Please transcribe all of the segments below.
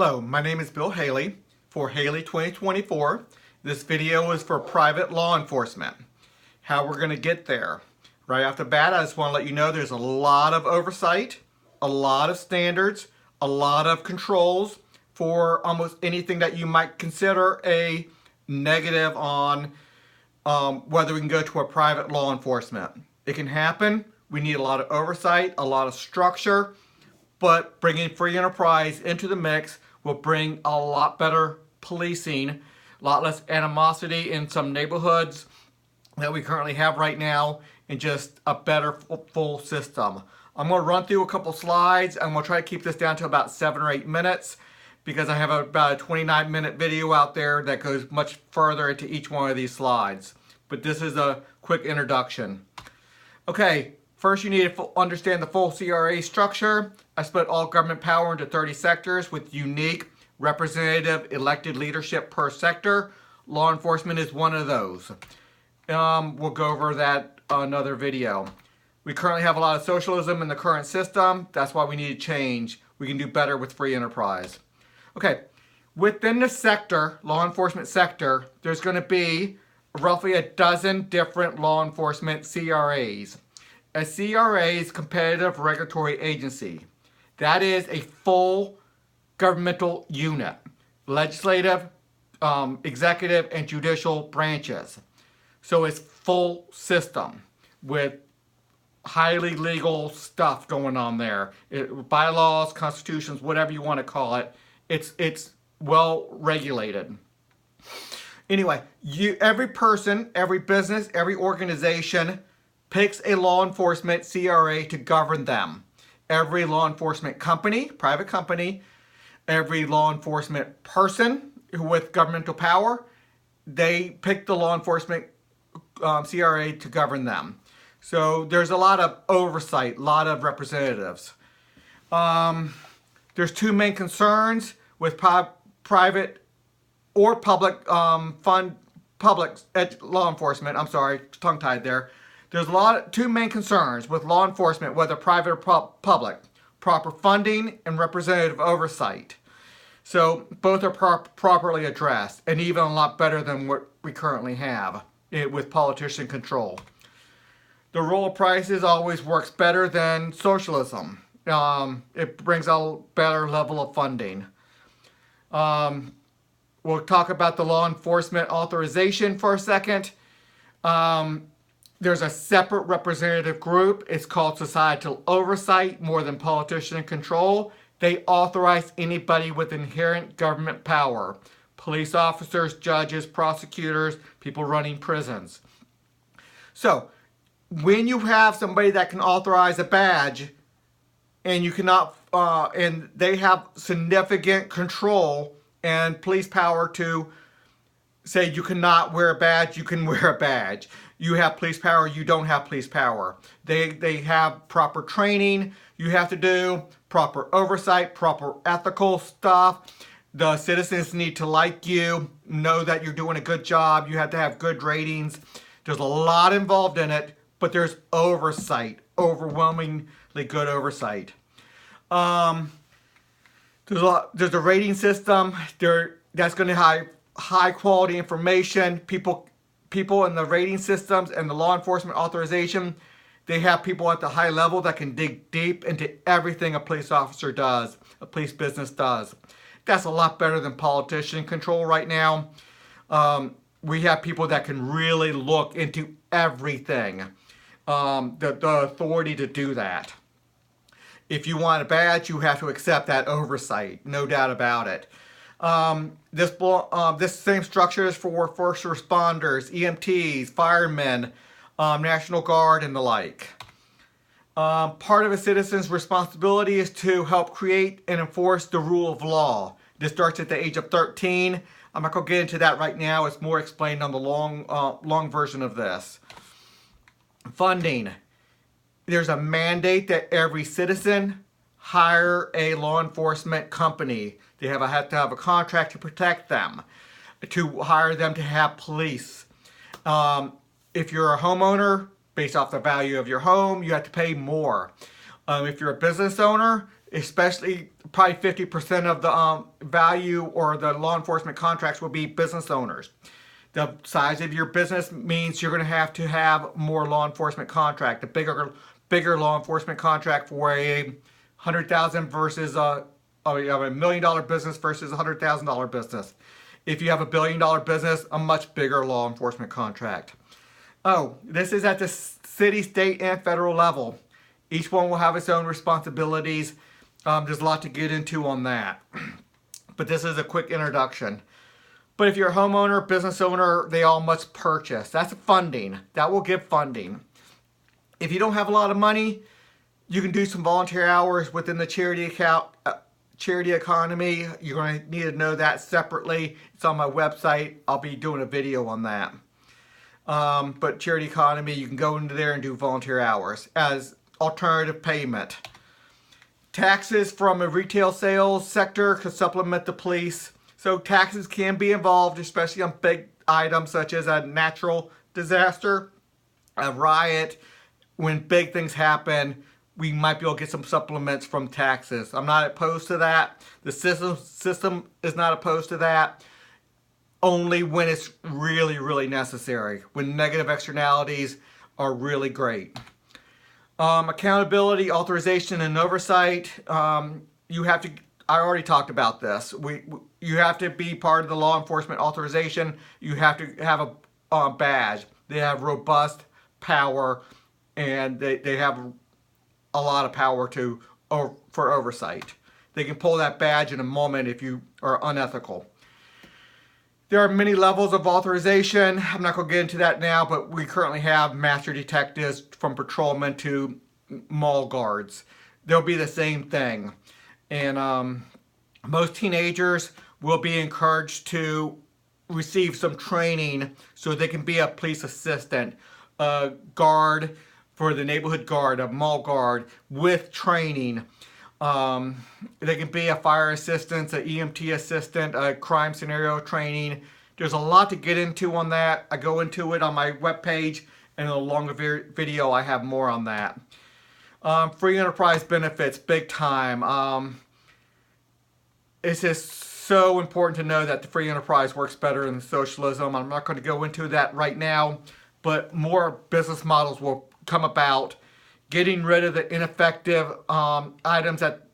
Hello, my name is Bill Haley for Haley2024. This video is for private law enforcement. How we're going to get there. Right off the bat, I just want to let you know there's a lot of oversight, a lot of standards, a lot of controls for almost anything that you might consider a negative on whether we can go to a private law enforcement. It can happen. We need a lot of oversight, a lot of structure. But bringing free enterprise into the mix will bring a lot better policing, a lot less animosity in some neighborhoods that we currently have right now, and just a better full system. I'm going to run through a couple slides. I'm going to try to keep this down to about 7 or 8 minutes because I have about a 29-minute video out there that goes much further into each one of these slides. But this is a quick introduction. Okay. First, you need to understand the full CRA structure. I split all government power into 30 sectors with unique representative elected leadership per sector. Law enforcement is one of those. We'll go over that another video. We currently have a lot of socialism in the current system. That's why we need to change. We can do better with free enterprise. Okay, within the sector, law enforcement sector, there's going to be roughly a dozen different law enforcement CRAs. A CRA is competitive regulatory agency. That is a full governmental unit. Legislative, executive, and judicial branches. So it's full system with highly legal stuff going on there. Bylaws, constitutions, whatever you want to call it. It's well regulated. Anyway, every person, every business, every organization picks a law enforcement CRA to govern them. Every law enforcement company, private company, every law enforcement person with governmental power, they pick the law enforcement CRA to govern them. So there's a lot of oversight, a lot of representatives. There's two main concerns with private or public public law enforcement. I'm sorry, tongue-tied there. There's two main concerns with law enforcement, whether private or public. Proper funding and representative oversight. So both are properly addressed, and even a lot better than what we currently have with politician control. The role of prices always works better than socialism. It brings a better level of funding. We'll talk about the law enforcement authorization for a second. There's a separate representative group. It's called societal oversight, more than politician control. They authorize anybody with inherent government power. Police officers, judges, prosecutors, people running prisons. So, when you have somebody that can authorize a badge, and you cannot, and they have significant control and police power to say you cannot wear a badge, you can wear a badge. You have police power, you don't have police power. They have proper training, you have to do proper oversight, proper ethical stuff. The citizens need to like you, know that you're doing a good job, you have to have good ratings. There's a lot involved in it, but there's oversight, overwhelmingly good oversight. There's a rating system that's going to have high quality information. People in the rating systems and the law enforcement authorization, they have people at the high level that can dig deep into everything a police officer does, a police business does. That's a lot better than politician control right now. We have people that can really look into everything, the authority to do that. If you want a badge, you have to accept that oversight, no doubt about it. This same structure is for first responders, EMTs, firemen, National Guard, and the like. Part of a citizen's responsibility is to help create and enforce the rule of law. This starts at the age of 13. I'm not going to get into that right now. It's more explained on the long version of this. Funding. There's a mandate that every citizen hire a law enforcement company. They have to have a contract to protect them, to hire them to have police. If you're a homeowner, based off the value of your home, you have to pay more. If you're a business owner, especially probably 50% of the value or the law enforcement contracts will be business owners. The size of your business means you're going to have more law enforcement contract. A bigger law enforcement contract for a $100,000 versus a $1 million business versus a $100,000 business. If you have a $1 billion business, a much bigger law enforcement contract. Oh, this is at the city, state, and federal level. Each one will have its own responsibilities. There's a lot to get into on that. But this is a quick introduction. But if you're a homeowner, business owner, they all must purchase. That's funding. That will give funding. If you don't have a lot of money, you can do some volunteer hours within the charity economy. You're going to need to know that separately. It's on my website. I'll be doing a video on that. But charity economy, you can go into there and do volunteer hours as alternative payment. Taxes from a retail sales sector could supplement the police. So taxes can be involved, especially on big items such as a natural disaster, a riot. When big things happen, we might be able to get some supplements from taxes. I'm not opposed to that. The system is not opposed to that. Only when it's really, really necessary. When negative externalities are really great. Accountability, authorization, and oversight. You have to. I already talked about this. You have to be part of the law enforcement authorization. You have to have a badge. They have robust power, and they have a lot of power for oversight. They can pull that badge in a moment if you are unethical. There are many levels of authorization. I'm not going to get into that now, but we currently have master detectives from patrolmen to mall guards. They'll be the same thing. And most teenagers will be encouraged to receive some training so they can be a police assistant, a guard for the neighborhood guard, a mall guard with training. They can be a fire assistant, an EMT assistant, a crime scenario training. There's a lot to get into on that. I go into it on my webpage, and in a longer video I have more on that. Free enterprise benefits, big time. It's just so important to know that the free enterprise works better than socialism. I'm not going to go into that right now, but more business models will come about. Getting rid of the ineffective items that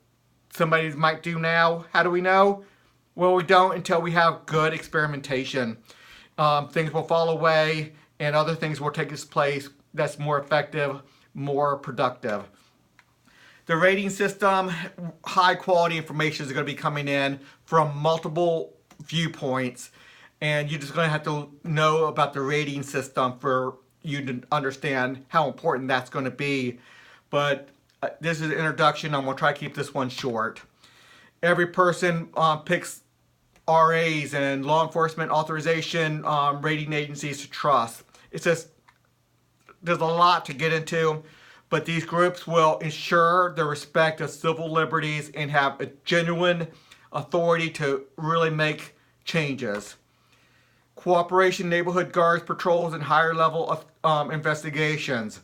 somebody might do now. How do we know? Well, we don't until we have good experimentation. Things will fall away and other things will take its place that's more effective, more productive. The rating system, high quality information is going to be coming in from multiple viewpoints, and you're just going to have to know about the rating system for you to understand how important that's going to be. But this is an introduction. I'm going to try to keep this one short. Every person picks RAs and law enforcement authorization rating agencies to trust. It's just, there's a lot to get into, but these groups will ensure the respect of civil liberties and have a genuine authority to really make changes. Cooperation, neighborhood guards, patrols, and higher level of investigations.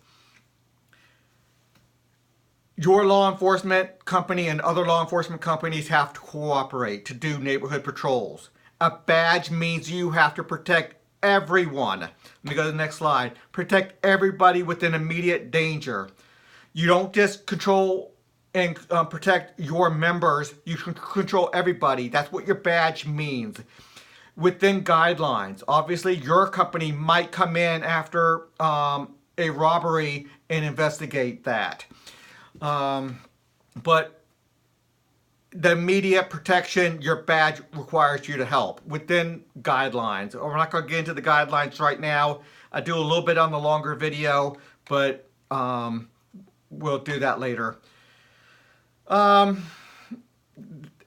Your law enforcement company and other law enforcement companies have to cooperate to do neighborhood patrols. A badge means you have to protect everyone. Let me go to the next slide. Protect everybody within immediate danger. You don't just control and protect your members. You can control everybody. That's what your badge means. Within guidelines. Obviously, your company might come in after a robbery and investigate that. But the immediate protection, your badge requires you to help within guidelines. We're not going to get into the guidelines right now. I do a little bit on the longer video, but we'll do that later.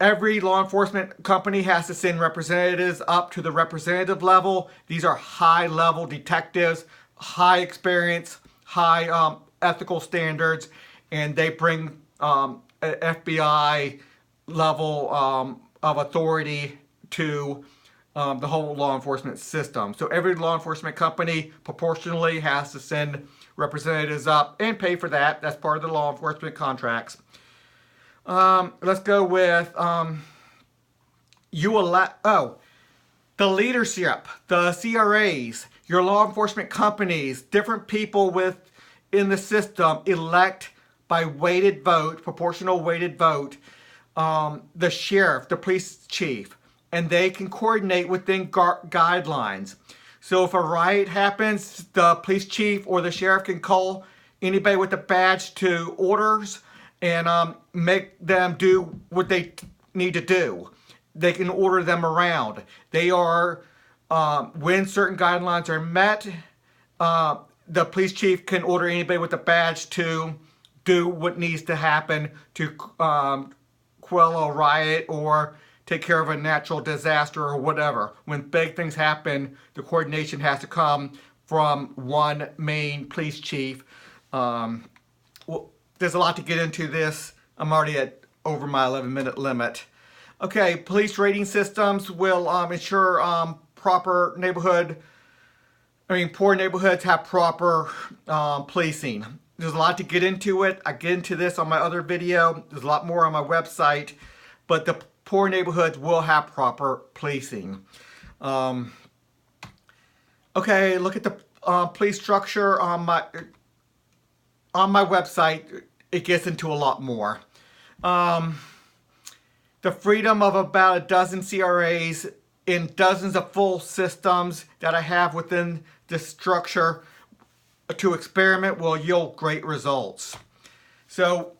Every law enforcement company has to send representatives up to the representative level. These are high level detectives, high experience, high ethical standards, and they bring an FBI level of authority to the whole law enforcement system. So every law enforcement company proportionally has to send representatives up and pay for that. That's part of the law enforcement contracts. Let's go with the leadership, the CRAs, your law enforcement companies, different people in the system elect by weighted vote, proportional weighted vote, the sheriff, the police chief, and they can coordinate within guidelines. So if a riot happens, the police chief or the sheriff can call anybody with a badge to orders and make them do what they need to do. They can order them around. They are, when certain guidelines are met, the police chief can order anybody with a badge to do what needs to happen to quell a riot or take care of a natural disaster or whatever. When big things happen, the coordination has to come from one main police chief. Well, there's a lot to get into this. I'm already at over my 11-minute limit. Okay, police rating systems will ensure poor neighborhoods have proper policing. There's a lot to get into it. I get into this on my other video. There's a lot more on my website, but the poor neighborhoods will have proper policing. Okay, look at the police structure on my website. It gets into a lot more. The freedom of about a dozen CRAs in dozens of full systems that I have within the structure to experiment will yield great results. So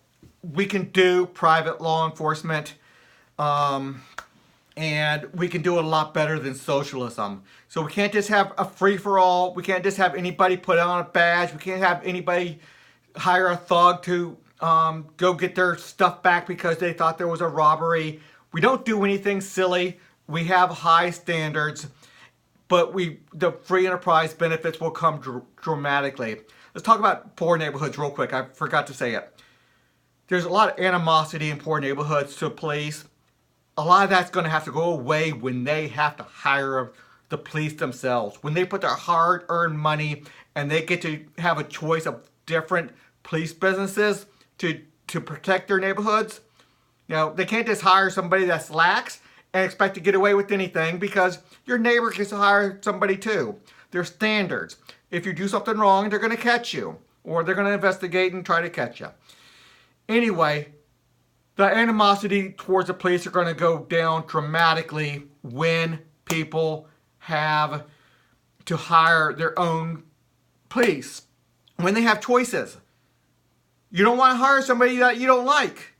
we can do private law enforcement, and we can do it a lot better than socialism. So we can't just have a free-for-all. We can't just have anybody put on a badge. We can't have anybody hire a thug to go get their stuff back because they thought there was a robbery. We don't do anything silly. We have high standards, but the free enterprise benefits will come dramatically. Let's talk about poor neighborhoods real quick. I forgot to say it. There's a lot of animosity in poor neighborhoods to police. A lot of that's going to have to go away when they have to hire the police themselves. When they put their hard-earned money and they get to have a choice of different police businesses to protect their neighborhoods. You know, they can't just hire somebody that's lax and expect to get away with anything because your neighbor gets to hire somebody too. There's standards. If you do something wrong, they're going to catch you, or they're going to investigate and try to catch you. Anyway, the animosity towards the police are going to go down dramatically when people have to hire their own police. When they have choices. You don't want to hire somebody that you don't like,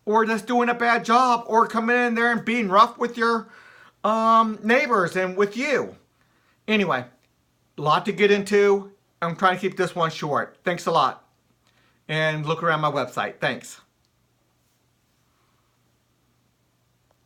or that's doing a bad job, or coming in there and being rough with your neighbors and with you. Anyway, a lot to get into. I'm trying to keep this one short. Thanks a lot. And look around my website. Thanks.